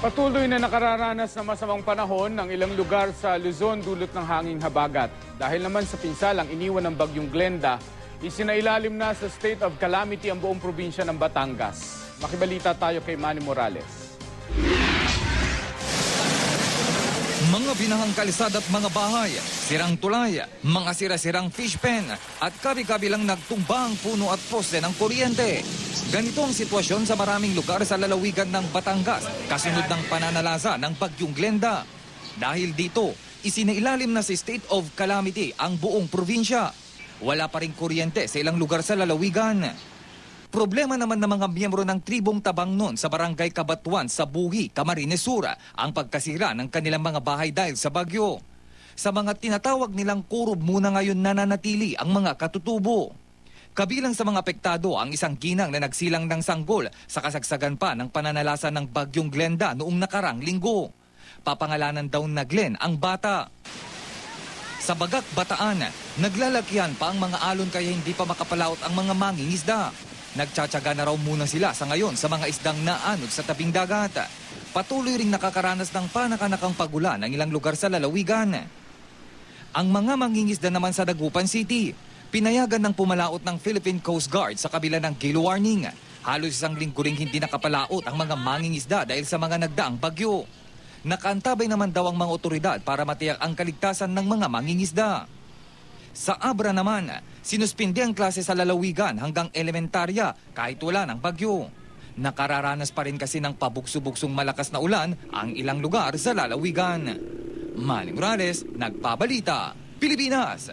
Patuloy na nakararanas ng masamang panahon ng ilang lugar sa Luzon dulot ng hanging habagat. Dahil naman sa pinsalang iniwan ng bagyong Glenda, isinailalim na sa state of calamity ang buong probinsya ng Batangas. Makibalita tayo kay Manny Morales. Mga binahang kalsada at mga bahay, sirang tulay, mga sira-sirang fish pen at kabi-kabilang nagtumbang puno at poste ng kuryente. Ganito ang sitwasyon sa maraming lugar sa lalawigan ng Batangas kasunod ng pananalasa ng bagyong Glenda. Dahil dito, isinailalim na sa state of calamity ang buong probinsya. Wala pa ring kuryente sa ilang lugar sa lalawigan. Problema naman ng mga miyembro ng tribong Tabangnon sa barangay Kabatuan sa Buhi, Camarines Sur ang pagkasira ng kanilang mga bahay dahil sa bagyo. Sa mga tinatawag nilang kurob muna ngayon nananatili ang mga katutubo. Kabilang sa mga apektado ang isang ginang na nagsilang ng sanggol sa kasagsagan pa ng pananalasa ng bagyong Glenda noong nakarang linggo. Papangalanan daw na Glen ang bata. Sa Bagak, Bataan, naglalakihan pa ang mga alon kaya hindi pa makapalaot ang mga mangingisda. Nagtsatsaga na raw muna sila sa ngayon sa mga isdang naanod sa tabing dagat. Patuloy ring nakakaranas ng panakanakang pagulan ng ilang lugar sa lalawigan. Ang mga mangingisda naman sa Dagupan City, pinayagan ng pumalaot ng Philippine Coast Guard sa kabila ng gale warning. Halos isang linggo ring hindi nakapalaot ang mga mangingisda dahil sa mga nagdaang bagyo. Nakaantabay naman daw ang mga otoridad para matiyak ang kaligtasan ng mga mangingisda. Sa Abra naman, sinuspindi ang klase sa lalawigan hanggang elementarya kahit wala ng bagyo. Nakararanas pa rin kasi ng pabugso-bugsong malakas na ulan ang ilang lugar sa lalawigan. Manny Morales, Nagbabalita, Pilipinas.